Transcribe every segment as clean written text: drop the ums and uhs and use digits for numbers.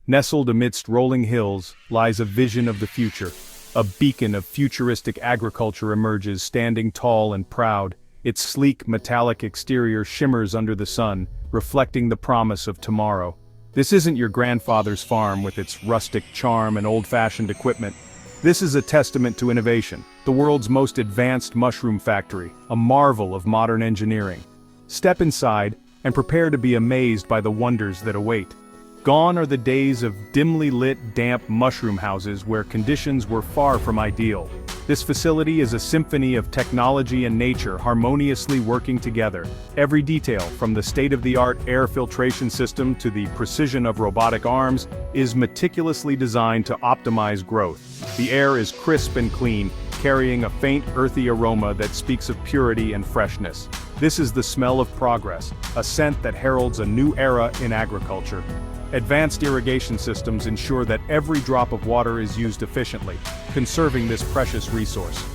Nestled amidst rolling hills lies a vision of the future. A beacon of futuristic agriculture emerges, standing tall and proud. Its sleek, metallic exterior shimmers under the sun, reflecting the promise of tomorrow. This isn't your grandfather's farm with its rustic charm and old-fashioned equipment. This is a testament to innovation, the world's most advanced mushroom factory, a marvel of modern engineering. Step inside and prepare to be amazed by the wonders that await. Gone are the days of dimly lit, damp mushroom houses where conditions were far from ideal. This facility is a symphony of technology and nature harmoniously working together. Every detail, from the state-of-the-art air filtration system to the precision of robotic arms, is meticulously designed to optimize growth. The air is crisp and clean, carrying a faint earthy aroma that speaks of purity and freshness. This is the smell of progress, a scent that heralds a new era in agriculture. Advanced irrigation systems ensure that every drop of water is used efficiently, conserving this precious resource.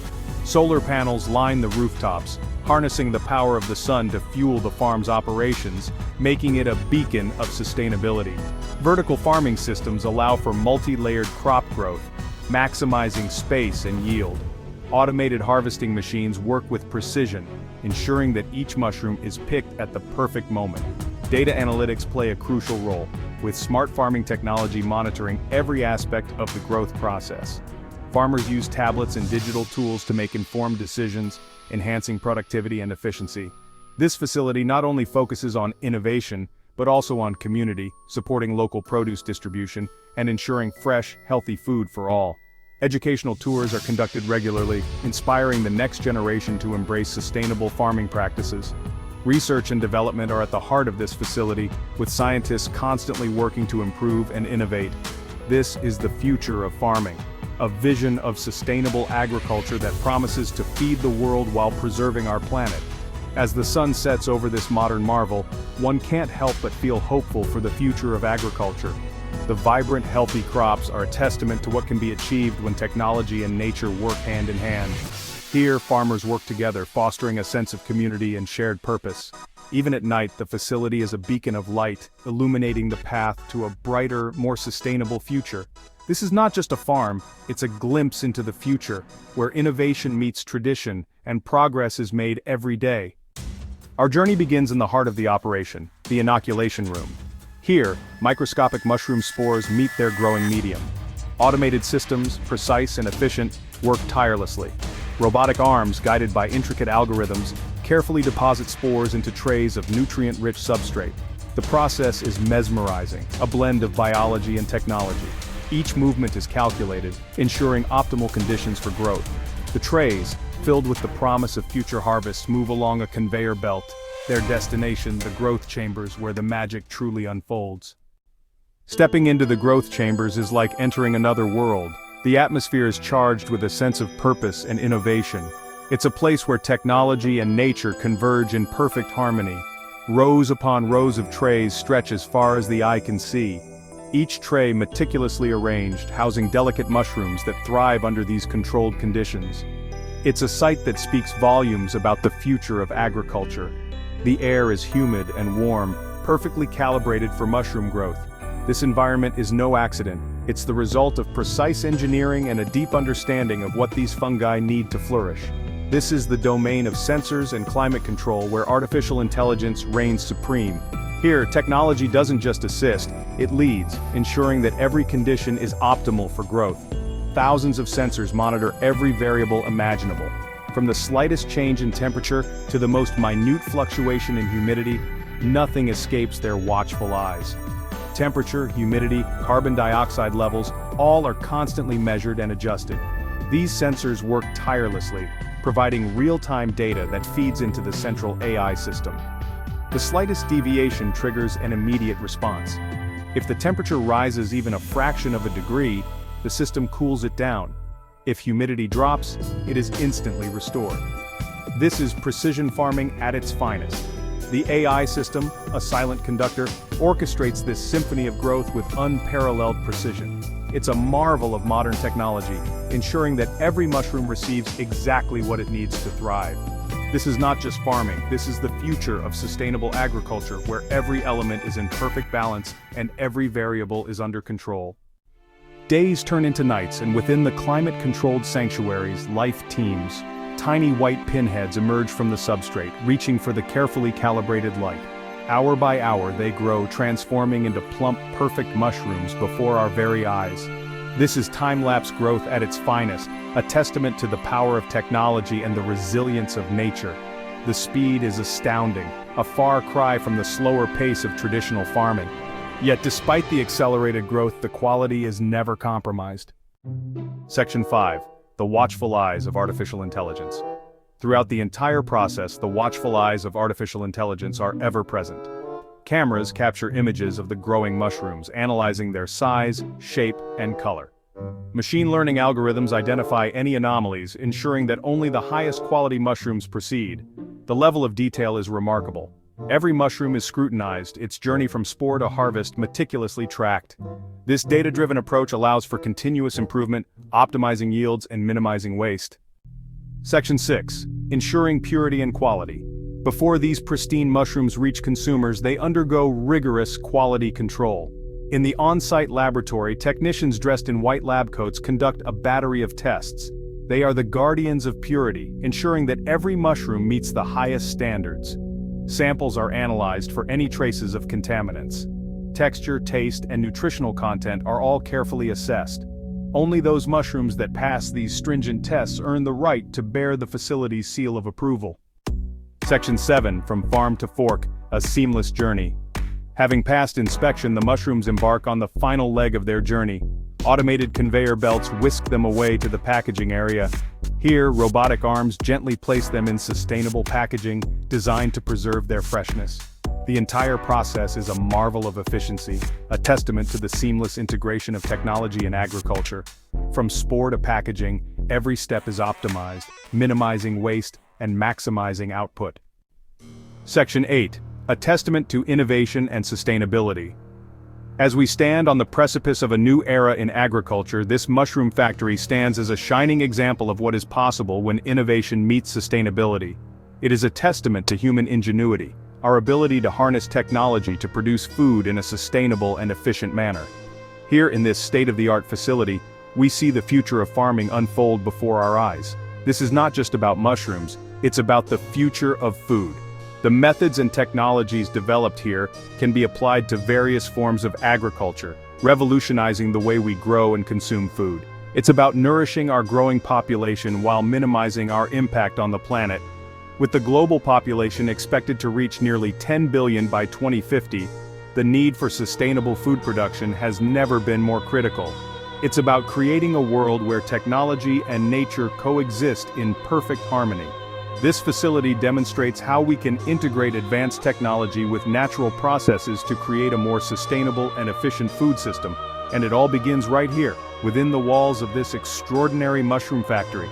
Solar panels line the rooftops, harnessing the power of the sun to fuel the farm's operations, making it a beacon of sustainability. Vertical farming systems allow for multi-layered crop growth, maximizing space and yield. Automated harvesting machines work with precision, ensuring that each mushroom is picked at the perfect moment. Data analytics play a crucial role, with smart farming technology monitoring every aspect of the growth process. Farmers use tablets and digital tools to make informed decisions, enhancing productivity and efficiency. This facility not only focuses on innovation, but also on community, supporting local produce distribution, and ensuring fresh, healthy food for all. Educational tours are conducted regularly, inspiring the next generation to embrace sustainable farming practices. Research and development are at the heart of this facility, with scientists constantly working to improve and innovate. This is the future of farming, a vision of sustainable agriculture that promises to feed the world while preserving our planet. As the sun sets over this modern marvel, one can't help but feel hopeful for the future of agriculture. The vibrant, healthy crops are a testament to what can be achieved when technology and nature work hand in hand. Here, farmers work together, fostering a sense of community and shared purpose. Even at night, the facility is a beacon of light, illuminating the path to a brighter, more sustainable future. This is not just a farm, it's a glimpse into the future, where innovation meets tradition and progress is made every day. Our journey begins in the heart of the operation, the inoculation room. Here, microscopic mushroom spores meet their growing medium. Automated systems, precise and efficient, work tirelessly. Robotic arms, guided by intricate algorithms, carefully deposit spores into trays of nutrient-rich substrate. The process is mesmerizing, a blend of biology and technology. Each movement is calculated, ensuring optimal conditions for growth. The trays, filled with the promise of future harvests, move along a conveyor belt, their destination the growth chambers where the magic truly unfolds. Stepping into the growth chambers is like entering another world. The atmosphere is charged with a sense of purpose and innovation. It's a place where technology and nature converge in perfect harmony. Rows upon rows of trays stretch as far as the eye can see. Each tray meticulously arranged, housing delicate mushrooms that thrive under these controlled conditions. It's a sight that speaks volumes about the future of agriculture. The air is humid and warm, perfectly calibrated for mushroom growth. This environment is no accident. It's the result of precise engineering and a deep understanding of what these fungi need to flourish. This is the domain of sensors and climate control, where artificial intelligence reigns supreme. Here, technology doesn't just assist, it leads, ensuring that every condition is optimal for growth. Thousands of sensors monitor every variable imaginable. From the slightest change in temperature to the most minute fluctuation in humidity, nothing escapes their watchful eyes. Temperature, humidity, carbon dioxide levels, all are constantly measured and adjusted. These sensors work tirelessly, providing real-time data that feeds into the central AI system. The slightest deviation triggers an immediate response. If the temperature rises even a fraction of a degree, the system cools it down. If humidity drops, it is instantly restored. This is precision farming at its finest. The AI system, a silent conductor, orchestrates this symphony of growth with unparalleled precision. It's a marvel of modern technology, ensuring that every mushroom receives exactly what it needs to thrive. This is not just farming, this is the future of sustainable agriculture where every element is in perfect balance and every variable is under control. Days turn into nights, and within the climate-controlled sanctuaries, life teems. Tiny white pinheads emerge from the substrate, reaching for the carefully calibrated light. Hour by hour they grow, transforming into plump, perfect mushrooms before our very eyes. This is time-lapse growth at its finest, a testament to the power of technology and the resilience of nature. The speed is astounding, a far cry from the slower pace of traditional farming. Yet despite the accelerated growth, the quality is never compromised. Section 5. The watchful eyes of artificial intelligence. Throughout the entire process, the watchful eyes of artificial intelligence are ever present. Cameras capture images of the growing mushrooms, analyzing their size, shape, and color. Machine learning algorithms identify any anomalies, ensuring that only the highest quality mushrooms proceed. The level of detail is remarkable. Every mushroom is scrutinized, its journey from spore to harvest meticulously tracked. This data-driven approach allows for continuous improvement, optimizing yields and minimizing waste. Section 6. Ensuring purity and quality. Before these pristine mushrooms reach consumers, they undergo rigorous quality control. In the on-site laboratory, technicians dressed in white lab coats conduct a battery of tests. They are the guardians of purity, ensuring that every mushroom meets the highest standards. Samples are analyzed for any traces of contaminants. Texture, taste, and nutritional content are all carefully assessed. Only those mushrooms that pass these stringent tests earn the right to bear the facility's seal of approval. Section 7. From farm to fork, a seamless journey. Having passed inspection, the mushrooms embark on the final leg of their journey. Automated conveyor belts whisk them away to the packaging area. Here, robotic arms gently place them in sustainable packaging, designed to preserve their freshness. The entire process is a marvel of efficiency, a testament to the seamless integration of technology in agriculture. From spore to packaging, every step is optimized, minimizing waste and maximizing output. Section 8. A testament to innovation and sustainability. As we stand on the precipice of a new era in agriculture, this mushroom factory stands as a shining example of what is possible when innovation meets sustainability. It is a testament to human ingenuity, our ability to harness technology to produce food in a sustainable and efficient manner. Here in this state-of-the-art facility, we see the future of farming unfold before our eyes. This is not just about mushrooms, it's about the future of food. The methods and technologies developed here can be applied to various forms of agriculture, revolutionizing the way we grow and consume food. It's about nourishing our growing population while minimizing our impact on the planet. With the global population expected to reach nearly 10 billion by 2050, the need for sustainable food production has never been more critical. It's about creating a world where technology and nature coexist in perfect harmony. This facility demonstrates how we can integrate advanced technology with natural processes to create a more sustainable and efficient food system. And it all begins right here, within the walls of this extraordinary mushroom factory.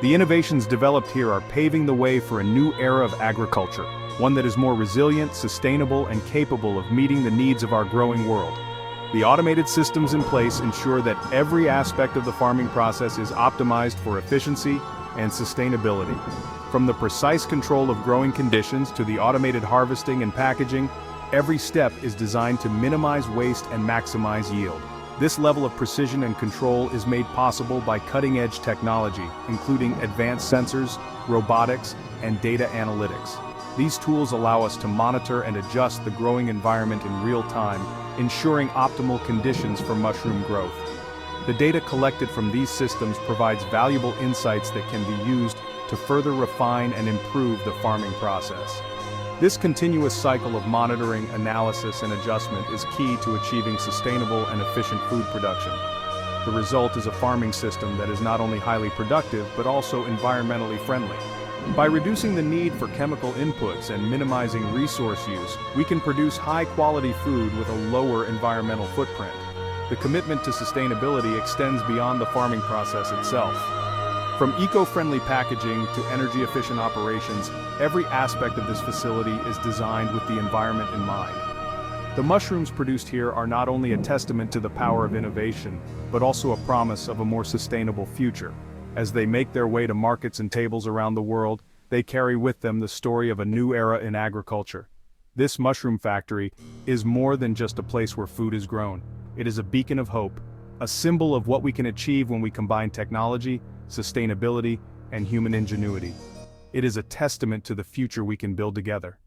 The innovations developed here are paving the way for a new era of agriculture, one that is more resilient, sustainable, and capable of meeting the needs of our growing world. The automated systems in place ensure that every aspect of the farming process is optimized for efficiency and sustainability. From the precise control of growing conditions to the automated harvesting and packaging, every step is designed to minimize waste and maximize yield. This level of precision and control is made possible by cutting-edge technology, including advanced sensors, robotics, and data analytics. These tools allow us to monitor and adjust the growing environment in real time, ensuring optimal conditions for mushroom growth. The data collected from these systems provides valuable insights that can be used to further refine and improve the farming process. This continuous cycle of monitoring, analysis, and adjustment is key to achieving sustainable and efficient food production. The result is a farming system that is not only highly productive but also environmentally friendly. By reducing the need for chemical inputs and minimizing resource use, we can produce high-quality food with a lower environmental footprint. The commitment to sustainability extends beyond the farming process itself. From eco-friendly packaging to energy-efficient operations, every aspect of this facility is designed with the environment in mind. The mushrooms produced here are not only a testament to the power of innovation, but also a promise of a more sustainable future. As they make their way to markets and tables around the world, they carry with them the story of a new era in agriculture. This mushroom factory is more than just a place where food is grown. It is a beacon of hope, a symbol of what we can achieve when we combine technology, sustainability, and human ingenuity. It is a testament to the future we can build together.